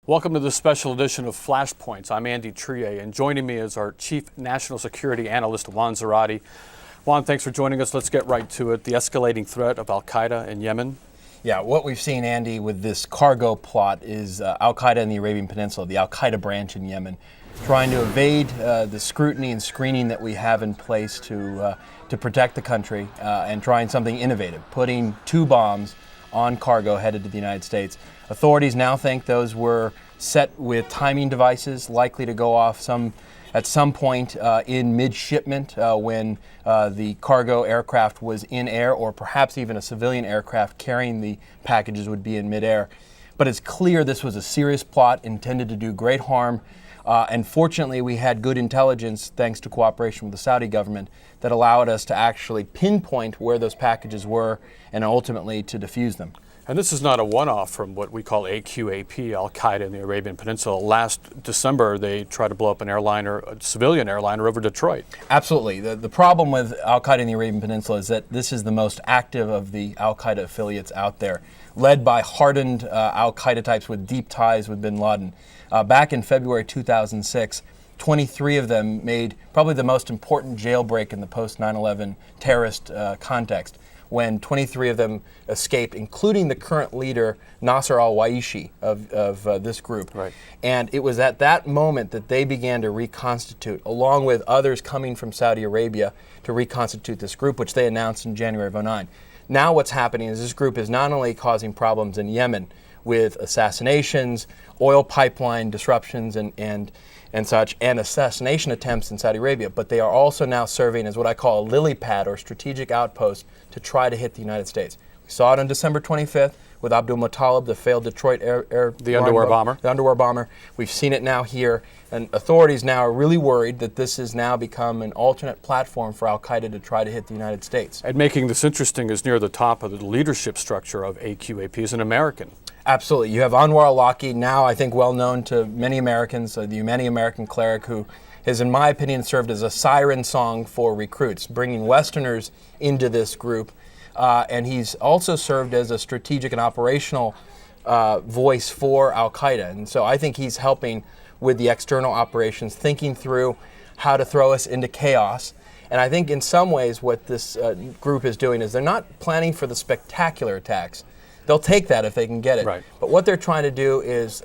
Welcome to this special edition of Flashpoints. I'm Andy Triay, and joining me is our Chief National Security Analyst, Juan Zarate. Juan, thanks for joining us. Let's get right to it. The escalating threat of al-Qaeda in Yemen. Yeah, what we've seen, Andy, with this cargo plot is al-Qaeda in the Arabian Peninsula, the al-Qaeda branch in Yemen, trying to evade the scrutiny and screening that we have in place to protect the country and trying something innovative, putting 2 bombs on cargo headed to the United States. Authorities now think those were set with timing devices likely to go off at some point in mid-shipment when the cargo aircraft was in air, or perhaps even a civilian aircraft carrying the packages would be in midair. But it's clear this was a serious plot intended to do great harm. And fortunately, we had good intelligence, thanks to cooperation with the Saudi government, that allowed us to actually pinpoint where those packages were and ultimately to defuse them. And this is not a one-off from what we call AQAP, al-Qaeda in the Arabian Peninsula. Last December, they tried to blow up a civilian airliner over Detroit. Absolutely. The problem with al-Qaeda in the Arabian Peninsula is that this is the most active of the al-Qaeda affiliates out there, led by hardened al-Qaeda types with deep ties with bin Laden. Back in February 2006, 23 of them made probably the most important jailbreak in the post-9/11 terrorist context, when 23 of them escaped, including the current leader, Nasser al-Waishi of this group. Right. And it was at that moment that they began to reconstitute, along with others coming from Saudi Arabia, to reconstitute this group, which they announced in January of 2009. Now what's happening is this group is not only causing problems in Yemen with assassinations, oil pipeline disruptions and such, and assassination attempts in Saudi Arabia, but they are also now serving as what I call a lily pad or strategic outpost to try to hit the United States. We saw it on December 25th with Abdul Muttalib, the failed Detroit the underwear bomber. The underwear bomber. We've seen it now here, and authorities now are really worried that this has now become an alternate platform for al-Qaeda to try to hit the United States. And making this interesting is near the top of the leadership structure of AQAP is an American. Absolutely. You have Anwar al-Awlaki, now I think well known to many Americans, the Yemeni American cleric who has, in my opinion, served as a siren song for recruits, bringing Westerners into this group. And he's also served as a strategic and operational voice for al-Qaeda. And so I think he's helping with the external operations, thinking through how to throw us into chaos. And I think in some ways what this group is doing is they're not planning for the spectacular attacks. They'll take that if they can get it. Right. But what they're trying to do is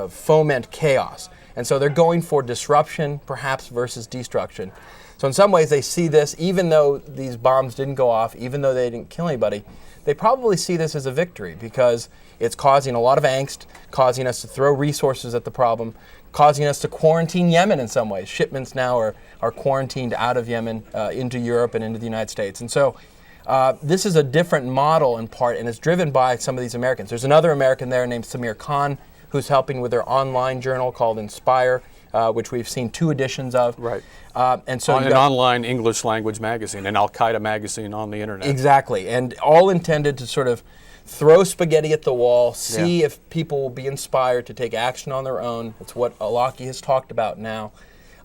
foment chaos. And so they're going for disruption, perhaps, versus destruction. So in some ways they see this, even though these bombs didn't go off, even though they didn't kill anybody, they probably see this as a victory because it's causing a lot of angst, causing us to throw resources at the problem, causing us to quarantine Yemen in some ways. Shipments now are quarantined out of Yemen into Europe and into the United States. And so this is a different model in part, and it's driven by some of these Americans. There's another American there named Samir Khan, who's helping with their online journal called Inspire, which we've seen 2 editions of. Right. And so an online English language magazine, an al-Qaeda magazine on the internet. Exactly, and all intended to sort of throw spaghetti at the wall, see if people will be inspired to take action on their own. That's what al-Awlaki has talked about now.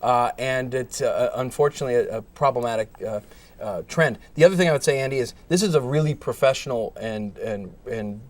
And it's unfortunately a problematic trend. The other thing I would say, Andy, is this is a really professional and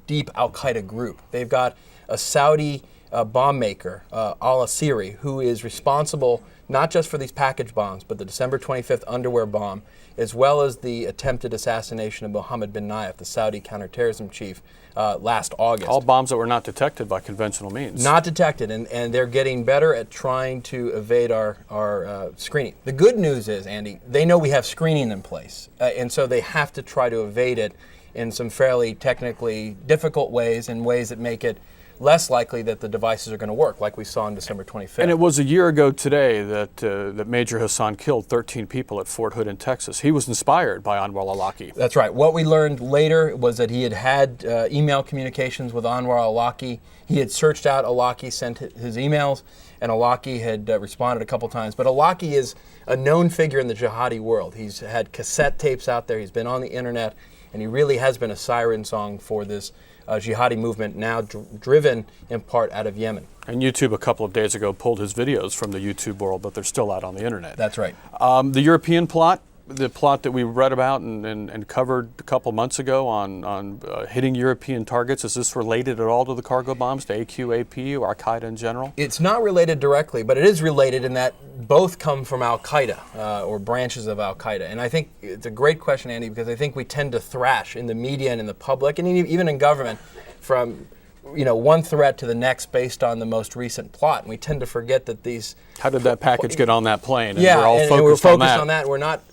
deep al-Qaeda group. They've got a Saudi bomb maker, al-Asiri, who is responsible not just for these package bombs, but the December 25th underwear bomb, as well as the attempted assassination of Mohammed bin Nayef, the Saudi counterterrorism chief, last August. All bombs that were not detected by conventional means. Not detected, and they're getting better at trying to evade our screening. The good news is, Andy, they know we have screening in place, and so they have to try to evade it in some fairly technically difficult ways, in ways that make it less likely that the devices are going to work, like we saw on December 25th. And it was a year ago today that Major Hassan killed 13 people at Fort Hood in Texas. He was inspired by Anwar al-Awlaki. That's right. What we learned later was that he had email communications with Anwar al-Awlaki. He had searched out al-Awlaki, sent his emails, and al-Awlaki had responded a couple times. But al-Awlaki is a known figure in the jihadi world. He's had cassette tapes out there. He's been on the internet, and he really has been a siren song for this jihadi movement, now driven in part out of Yemen. And YouTube a couple of days ago pulled his videos from the YouTube world, but they're still out on the internet. That's right. The European plot, the plot that we read about and covered a couple months ago on hitting European targets, is this related at all to the cargo bombs, to AQAP or Al-Qaeda in general? It's not related directly, but it is related in that both come from Al-Qaeda or branches of Al-Qaeda. And I think it's a great question, Andy, because I think we tend to thrash in the media and in the public and even in government from one threat to the next based on the most recent plot. And we tend to forget that these... How did that package get on that plane? And yeah, we're all and focused we're focused on that.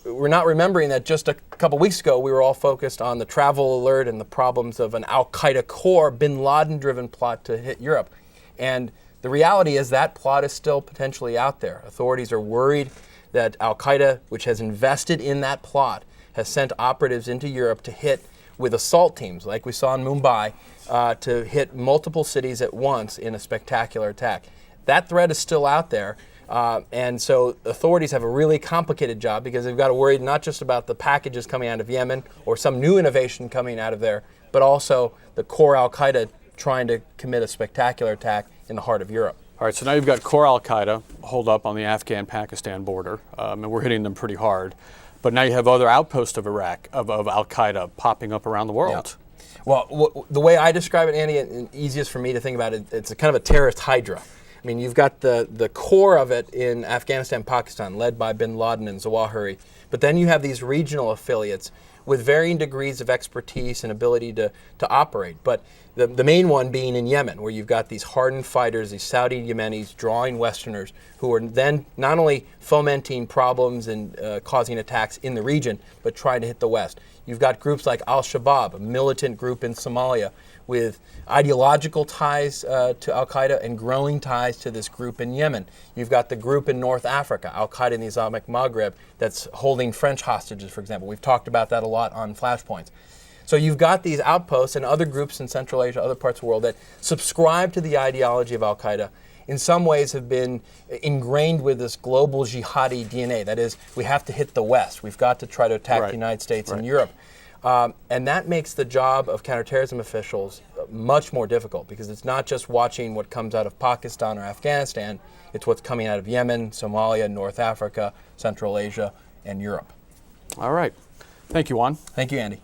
We're not remembering that just a couple weeks ago we were all focused on the travel alert and the problems of an Al-Qaeda core, bin Laden-driven plot to hit Europe. And the reality is that plot is still potentially out there. Authorities are worried that Al-Qaeda, which has invested in that plot, has sent operatives into Europe to hit with assault teams, like we saw in Mumbai, to hit multiple cities at once in a spectacular attack. That threat is still out there, and so authorities have a really complicated job because they've got to worry not just about the packages coming out of Yemen or some new innovation coming out of there, but also the core Al-Qaeda trying to commit a spectacular attack in the heart of Europe. All right, so now you've got core Al-Qaeda holed up on the Afghan-Pakistan border, and we're hitting them pretty hard. But now you have other outposts of Iraq, of Al-Qaeda popping up around the world. Yeah. Well, the way I describe it, Andy, and easiest for me to think about it, it's a kind of a terrorist hydra. I mean, you've got the core of it in Afghanistan, Pakistan, led by bin Laden and Zawahiri. But then you have these regional affiliates with varying degrees of expertise and ability to operate. But the main one being in Yemen, where you've got these hardened fighters, these Saudi Yemenis drawing Westerners, who are then not only fomenting problems and causing attacks in the region, but trying to hit the West. You've got groups like Al-Shabaab, a militant group in Somalia, with ideological ties to Al-Qaeda and growing ties to this group in Yemen. You've got the group in North Africa, Al-Qaeda in the Islamic Maghreb, that's holding French hostages, for example. We've talked about that a lot on Flashpoints. So you've got these outposts and other groups in Central Asia, other parts of the world that subscribe to the ideology of Al-Qaeda, in some ways have been ingrained with this global jihadi DNA. That is, we have to hit the West. We've got to try to attack the United States and Europe. And that makes the job of counterterrorism officials much more difficult because it's not just watching what comes out of Pakistan or Afghanistan, it's what's coming out of Yemen, Somalia, North Africa, Central Asia, and Europe. All right. Thank you, Juan. Thank you, Andy.